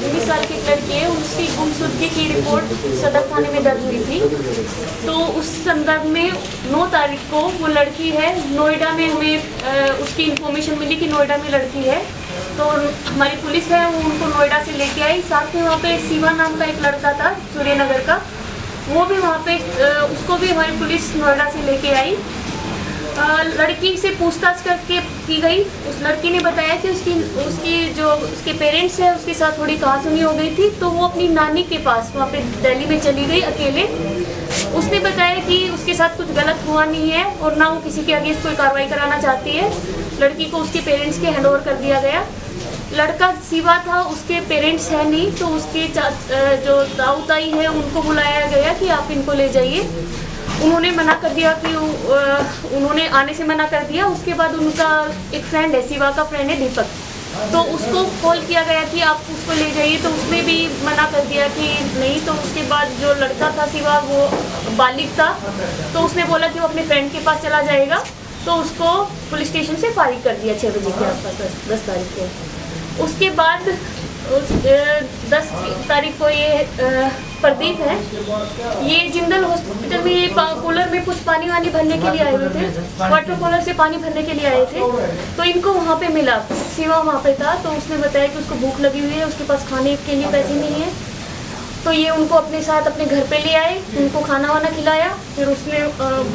19 साल की एक लड़की है, उसकी गुमशुदगी की रिपोर्ट सदर थाने में दर्ज हुई थी। तो उस संदर्भ में 9 तारीख को वो लड़की है नोएडा में, हमें उसकी इन्फॉर्मेशन मिली कि नोएडा में लड़की है। तो हमारी पुलिस है वो उनको नोएडा से लेके आई। साथ में वहाँ पे शिवा नाम का एक लड़का था सूर्यनगर का, वो भी वहाँ पे उसको भी हमारी पुलिस नोएडा से लेके आई। लड़की से पूछताछ करके की गई। उस लड़की ने बताया कि उसकी जो उसके पेरेंट्स हैं उसके साथ थोड़ी कहासुनी हो गई थी, तो वो अपनी नानी के पास वहाँ पे दिल्ली में चली गई अकेले। उसने बताया कि उसके साथ कुछ गलत हुआ नहीं है और ना वो किसी के अगेंस्ट कोई कार्रवाई कराना चाहती है। लड़की को उसके पेरेंट्स के हैंडओवर कर दिया गया। लड़का शिवा था, उसके पेरेंट्स हैं नहीं, तो उसके जो ताऊ ताई है उनको बुलाया गया कि आप इनको ले जाइए। उन्होंने मना कर दिया कि उन्होंने आने से मना कर दिया। उसके बाद उनका एक फ्रेंड है, शिवा का फ्रेंड है दीपक, तो उसको कॉल किया गया कि आप उसको ले जाइए, तो उसने भी मना कर दिया कि नहीं। तो उसके बाद जो लड़का था शिवा वो बालिग था, तो उसने बोला कि वो अपने फ्रेंड के पास चला जाएगा, तो उसको पुलिस स्टेशन से फारिग कर दिया 6 बजे के आसपास 10 तारीख को। उसके बाद 10 तारीख को ये प्रदीप है, ये जिंदल हॉस्पिटल में ये कूलर में कुछ पानी वानी भरने के लिए आए हुए थे, वाटर कूलर से पानी भरने के लिए आए थे। तो इनको वहाँ पे मिला, शिवा वहाँ पे था, तो उसने बताया कि उसको भूख लगी हुई है, उसके पास खाने के लिए पैसे नहीं है। तो ये उनको अपने साथ अपने घर पे ले आए, उनको खाना वाना खिलाया। फिर उसने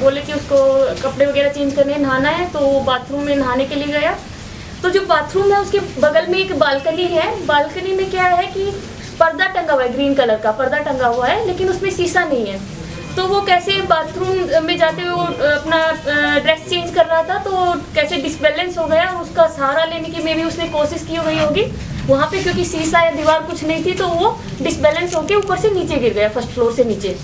बोले कि उसको कपड़े वगैरह चेंज करने नहाना है, तो वो बाथरूम में नहाने के लिए गया। तो जो बाथरूम है उसके बगल में एक बालकनी है। बालकनी में क्या है कि पर्दा टंगा हुआ है, ग्रीन कलर का पर्दा टंगा हुआ है, लेकिन उसमें शीशा नहीं है। तो वो कैसे बाथरूम में जाते हुए वो अपना ड्रेस चेंज कर रहा था, तो कैसे डिसबैलेंस हो गया। उसका सहारा लेने की में भी उसने कोशिश की गई होगी वहाँ पे, क्योंकि शीशा या दीवार कुछ नहीं थी, तो वो डिसबैलेंस होकर ऊपर से नीचे गिर गया, फर्स्ट फ्लोर से नीचे।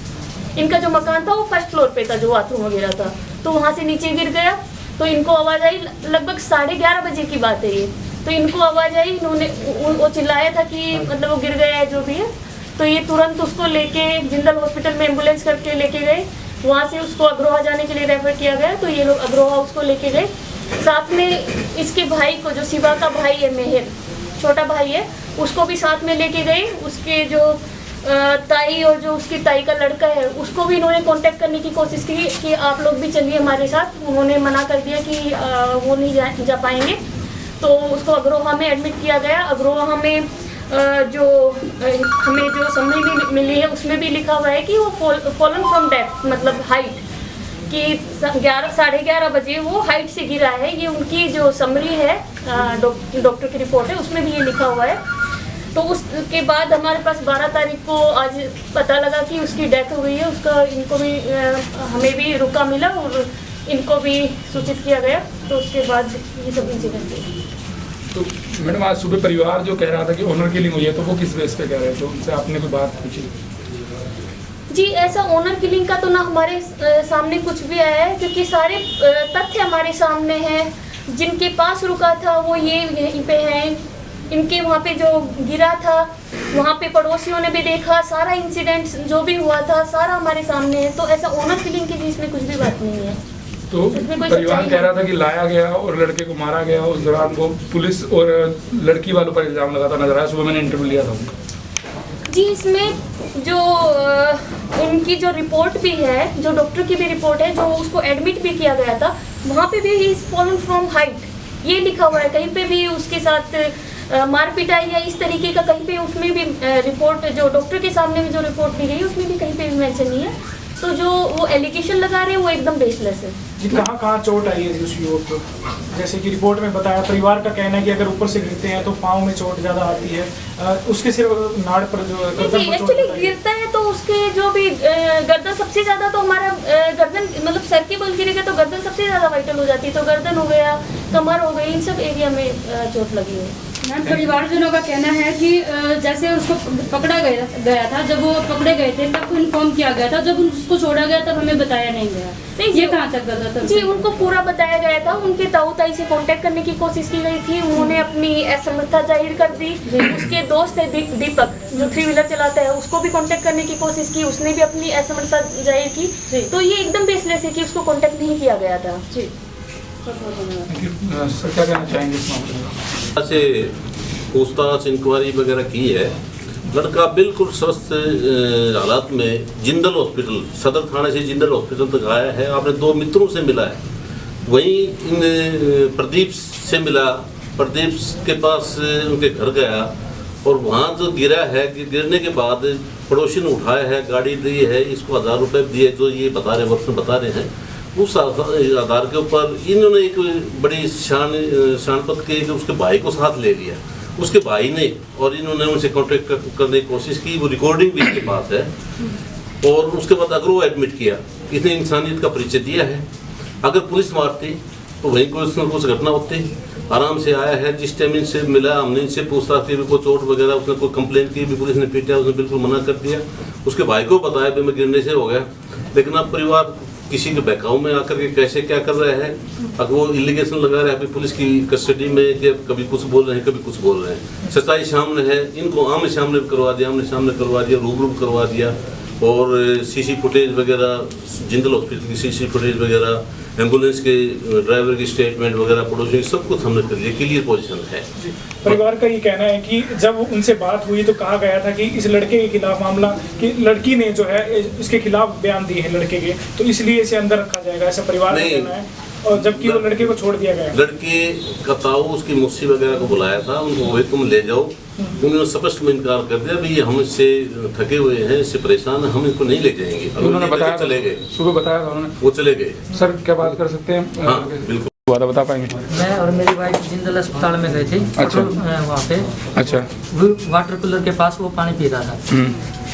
इनका जो मकान था वो फर्स्ट फ्लोर पे था, जो बाथरूम वगैरह था, तो वहाँ से नीचे गिर गया। तो इनको आवाज़ आई, लगभग 11:30 बजे की बात है ये। तो इनको आवाज़ आई, इन्होंने वो चिल्लाया था कि मतलब वो गिर गया है जो भी है। तो ये तुरंत उसको लेके जिंदल हॉस्पिटल में एम्बुलेंस करके लेके गए। वहाँ से उसको अग्रोहा जाने के लिए रेफर किया गया, तो ये लोग अग्रोहा उसको लेके गए। साथ में इसके भाई को, जो शिवा का भाई है मेहर, छोटा भाई है, उसको भी साथ में लेके गए। उसके जो ताई और जो उसकी ताई का लड़का है उसको भी इन्होंने कांटेक्ट करने की कोशिश की कि आप लोग भी चलिए हमारे साथ। उन्होंने मना कर दिया कि वो नहीं जा पाएंगे। तो उसको अग्रोहा में एडमिट किया गया। अग्रोहा में जो हमें जो समरी मिली है उसमें भी लिखा हुआ है कि वो फॉलन फ्रॉम डेथ, मतलब हाइट, कि 11:30 बजे वो हाइट से गिरा है। ये उनकी जो समरी है डॉक्टर की रिपोर्ट है, उसमें भी ये लिखा हुआ है। तो उसके बाद हमारे पास 12 तारीख को आज पता लगा कि उसकी डेथ हो गई है। उसका इनको भी हमें भी रुका मिला और इनको भी सूचित किया गया। तो उसके बाद ये सब इंसिडेंट हुए। तो मैडम आज सुबह परिवार जो कह रहा था कि ऑनर किलिंग हुई है, तो वो किस बेस पे कह रहे थे? उनसे आपने कोई बात पूछी? जी, ऐसा ऑनर किलिंग का तो ना हमारे सामने कुछ भी आया है, क्योंकि सारे तथ्य हमारे सामने हैं। जिनके पास रुका था वो यहीं पे हैं। इनके वहाँ पे जो गिरा था वहाँ पे पड़ोसियों ने भी देखा। सारा इंसिडेंट जो भी हुआ था सारा हमारे सामने है। तो ऐसा ऑनर किलिंग की इसमें कुछ भी बात नहीं है। तो परिवार कह रहा था कि लाया गया और लड़के को मारा गया। उस दौरान वो पुलिस और लड़की वालों पर इल्जाम लगाता नजर आया। सुबह मैंने इंटरव्यू लिया था उनका। जी, इसमें जो उनकी जो रिपोर्ट भी है, जो डॉक्टर की भी रिपोर्ट है, जो उसको एडमिट भी किया गया था, वहाँ पे भी इज फॉलन फ्रॉम हाइट ये लिखा हुआ है। कहीं पे भी उसके साथ मारपीटाई या इस तरीके का कहीं पे उसमें भी रिपोर्ट, जो डॉक्टर के सामने भी जो रिपोर्ट दी गई उसमें भी कहीं पे भी मेंशन नहीं है। तो जो वो एलिगेशन लगा रहे हैं वो एकदम बेसलेस है। जी, कहाँ चोट आई है उस युवक को? जैसे कि रिपोर्ट में बताया, परिवार का कहना है कि अगर ऊपर से गिरते हैं तो पाँव में चोट ज़्यादा आती है। उसके सिर्फ नाड़ पर जो एक्चुअली गिरता है तो उसके जो भी गर्दन सबसे ज़्यादा, तो हमारा गर्दन मतलब सर के बल गिरेगा तो गर्दन सबसे ज़्यादा वाइटल हो जाती है। तो गर्दन हो गया, कमर हो गई, इन सब एरिया में चोट लगी है। मैम, परिवारजनों का कहना है कि जैसे उसको पकड़ा गया था, जब वो पकड़े गए थे तब इन्फॉर्म किया गया था, जब उसको छोड़ा गया तब हमें बताया नहीं गया। नहीं, ये कहाँ तक गलत है? जी, उनको पूरा बताया गया था। उनके ताऊ ताई से कांटेक्ट करने की कोशिश की गई थी, उन्होंने अपनी असमर्थता जाहिर कर दी। उसके दोस्त है दीपक, जो 3 व्हीलर चलाता है, उसको भी कांटेक्ट करने की कोशिश की, उसने भी अपनी असमर्थता जाहिर की। तो ये एकदम बेसलेस है कि उसको कांटेक्ट नहीं किया गया था। जी, सर क्या कहना चाहेंगे इस मामले में? से पूछताछ इंक्वायरी वगैरह की है। लड़का बिल्कुल स्वस्थ हालात में जिंदल हॉस्पिटल, सदर थाने से जिंदल हॉस्पिटल तक आया है। आपने 2 मित्रों से मिला है, वहीं इन प्रदीप से मिला, प्रदीप के पास उनके घर गया और वहाँ जो गिरा है, गिरने के बाद पड़ोसी ने उठाया है, गाड़ी दी है, इसको 1000 रुपये दिए, जो ये बता रहे वर्ष में बता रहे हैं। उस आधार के ऊपर इन्होंने एक बड़ी शानपत की कि उसके भाई को साथ ले लिया। उसके भाई ने और इन्होंने उनसे कॉन्टेक्ट करने की कोशिश की, वो रिकॉर्डिंग भी इसके पास है। और उसके बाद अगर वो एडमिट किया, इसने इंसानियत का परिचय दिया है। अगर पुलिस मारती तो वहीं कुछ न कुछ घटना होती। आराम से आया है, जिस टाइम इनसे मिला हमने इनसे पूछताछ की, कोई चोट वगैरह उसने कोई कंप्लेंट की भी, पुलिस ने पीटा, उसने बिल्कुल मना कर दिया। उसके भाई को बताया भी मैं गिरने से हो गया, लेकिन अब परिवार किसी के बहकाव में आकर के कैसे क्या कर रहे हैं। अब वो इलिगेशन लगा रहे हैं अभी पुलिस की कस्टडी में कि कभी कुछ बोल रहे हैं, कभी कुछ बोल रहे हैं। सच्चाई सामने है, इनको आमने सामने करवा दिया, रूबरू करवा दिया। और सीसी फुटेज वगैरह, जिंदल हॉस्पिटल की सीसी फुटेज वगैरह, एम्बुलेंस के ड्राइवर की स्टेटमेंट वगैरह, पड़ोसी, सब कुछ हमने कर लिया, क्लियर पोजीशन है। परिवार का ये कहना है कि जब उनसे बात हुई तो कहा गया था कि इस लड़के के खिलाफ मामला, कि लड़की ने जो है इसके खिलाफ बयान दिए हैं लड़के के, तो इसलिए इसे अंदर रखा जाएगा, ऐसा परिवार का कहना है। और जबकि वो लड़के को छोड़ दिया गया। लड़के का ताऊ उसकी मुस्सी वगैरह को बुलाया था, उनको वही तुम ले जाओ। उन्होंने स्पष्ट में इनकार कर दिया, भाई हम इससे थके हुए हैं, इससे परेशान हैं, हम इसको नहीं ले जाएंगे। उन्होंने बताया, चले गए, सुबह बताया था उन्होंने, वो चले गए। सर क्या बात कर सकते हैं? हाँ बिल्कुल बता पाएंगे? मैं और मेरी वाइफ जिंदल अस्पताल में गए थे। अच्छा। वहाँ पे अच्छा, वाटर कूलर के पास वो पानी पी रहा था।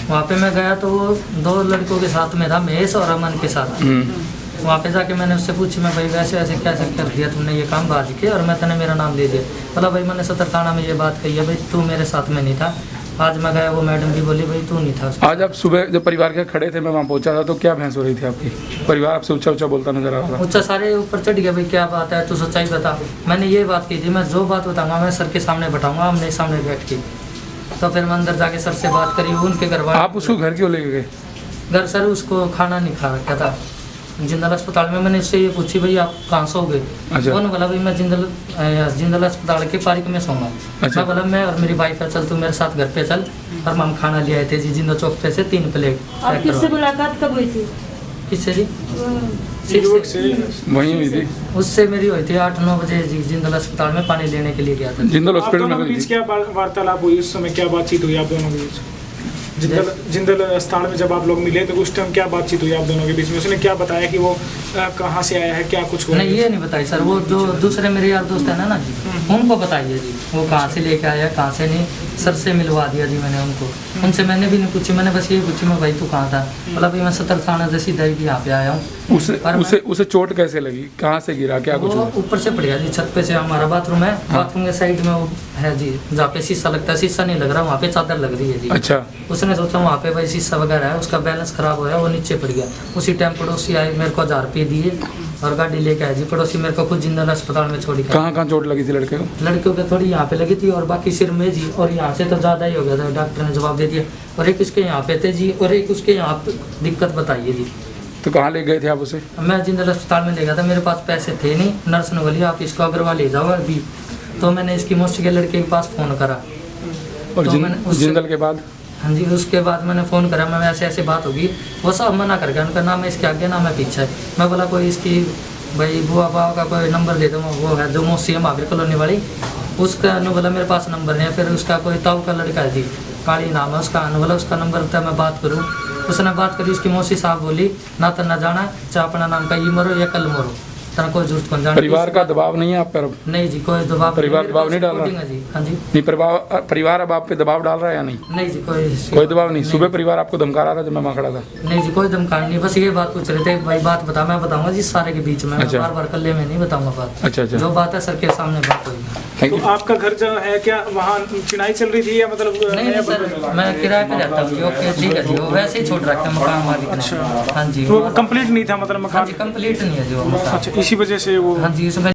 वहाँ पे मैं गया तो वो 2 लड़कों के साथ में था, महेश और अमन के साथ। वहाँ पे जाके मैंने उससे पूछी, मैं भाई वैसे ऐसे कैसे कर दिया तुमने ये काम बाज के, और मैं तने मेरा नाम ले दिया। बोला भाई मैंने सदर थाना में ये बात कही है, भाई तू मेरे साथ में नहीं था। आज मैं गया, वो मैडम भी बोली भाई तू नहीं था। आज आप सुबह जब परिवार के खड़े थे, मैं वहाँ पहुँचा था, तो क्या बहस हो रही थी आपकी? परिवार आपसे ऊंचा ऊंचा बोलता नजर आ रहा था। ऊँचा सारे ऊपर चढ़ गया, भाई क्या बात है, तू सच्चाई बता। मैंने ये बात की थी, मैं जो बात बताऊँगा मैं सर के सामने बताऊँगा, आमने सामने बैठ के। तो फिर मैं अंदर जाके सर से बात करी, उनके घर वाले। आप उसको घर क्यों लेके गए? घर सर उसको खाना नहीं खा रखा था जिंदल अस्पताल में। मैंने इससे ये पूछी भाई आप कहाँ सोओगे? अच्छा। उन्होंने बोला भाई मैं जिंदल अस्पताल के पार्क में सोऊंगा। अच्छा। मैं बोला मैं और मेरी वाइफ है, चल तू मेरे साथ घर पे चल। और हम खाना ले आए थे जी जिंदल चौक पे से 3 प्लेट। आप किससे मुलाकात कब हुई थी? किससे जी? वहीं हुई थी। उससे मेरी हुई थी 8-9 बजे जी, जिंदल अस्पताल में पानी लेने के लिए गया था। जिंदल आप हॉस्पिटल दोनों में के बीच क्या वार्तालाप हुई उस समय, क्या बातचीत हुई आप दोनों के बीच? जिंदल अस्पताल में जब आप लोग मिले तो उस टाइम क्या बातचीत हुई आप दोनों के बीच में? उसने क्या बताया कि वो कहाँ से आया है, क्या कुछ हुआ? नहीं ये नहीं बताई सर, वो जो दूसरे मेरे यार दोस्त है ना जी, उनको बताइए जी वो कहाँ से लेके आया, कहाँ से नहीं। सर से मिलवा दिया जी मैंने उनको। उनसे मैंने भी नहीं पूछी, मैंने बस ये पूछी मैं भाई तू कहाँ था? बोला भाई मैं सदर थाना से सीधा ही यहाँ पे आया हूँ। उसे चोट कैसे लगी, कहाँ से गिरा, क्या कुछ? वो ऊपर से पड़ गया जी, छत पे से। हमारा बाथरूम है, बाथरूम के साइड में वो है जी, जहाँ पे शीशा लगता है, शीशा नहीं लग रहा, वहाँ पे चादर लग रही है जी। अच्छा। उसने सोचा वहाँ पे भाई शीशा वगैरह है, उसका बैलेंस खराब हुआ है, वो नीचे पड़ गया। उसी टाइम पड़ोसी आए, मेरे को 1000 रुपये दिए और गाड़ी लेके आए जी। पड़ोसी मेरे को खुद जिंदल अस्पताल में छोड़ी। कहाँ चोट लगी थी लड़के को? लड़कियों के थोड़ी यहाँ पे लगी थी और बाकी सिर में जी, और यहाँ से तो ज़्यादा ही हो गया था, डॉक्टर ने जवाब दे दिया। और एक उसके यहाँ पे थे जी, और एक उसके यहाँ पे दिक्कत बताइए जी। तो कहाँ ले गए थे आप उसे? मैं जिंदल अस्पताल में ले गया था, मेरे पास पैसे थे नहीं। नर्स ने बोली आप इसको अग्रवाल ले जाओ अभी। तो मैंने इसकी मौसी के लड़के के पास फ़ोन करा। और तो जिंदल के बाद? हाँ जी, उसके बाद मैंने फ़ोन करा, मैं ऐसे ऐसे बात होगी। वो सब मना कर गया, उनका नाम है इसके आगे, नाम है पीछे। मैं बोला कोई इसकी भाई बुआ बाबा का कोई नंबर दे दो, वो है जो मौसी है महावीर कॉलोनी वाली, उसका। ने बोला मेरे पास नंबर नहीं है। फिर उसका कोई ताऊ का लड़का है जी, काली नाम है उसका। ने बोला उसका नंबर था, मैं बात करूँ। उसने बात करी, उसकी मौसी साहब बोली ना तो ना जाना, चाहे अपना नाम का ये मरो या कल मरो, तना कोई जरूरत कौन जाना। परिवार का दबाव नहीं है आप पर? नहीं जी, कोई दबाव। परिवार दबाव नहीं डाल रहा है जी? हाँ जी। नहीं, परिवार अब आप पे दबाव डाल रहा है या नहीं? नहीं जी, कोई दबाव नहीं। सुबह परिवार आपको धमका रहा था जब मैं वहाँ खड़ा था? नहीं जी, कोई धमकान नहीं, बस ये बात पूछ रहे थे भाई बात बता। मैं बताऊंगा जी सारे के बीच में, अच्छा। बार बार कल्ले में नहीं बताऊंगा बात। अच्छा अच्छा, जो बात है सर के सामने बात होगी। थैंक तो यू। आपका घर जो है क्या वहाँ चिनाई चल रही थी या मतलब नहीं नहीं सर, मैं किराए पे रहता हूँ। ओके ठीक है जी, वो वैसे ही छोड़ रखा है मकान मालिक ने। अच्छा। हाँ जी, वो कंप्लीट नहीं था मतलब हाँ मकान? जी कंप्लीट नहीं है जी वो मकान। अच्छा, इसी वजह से वो हाँ जी, इसमें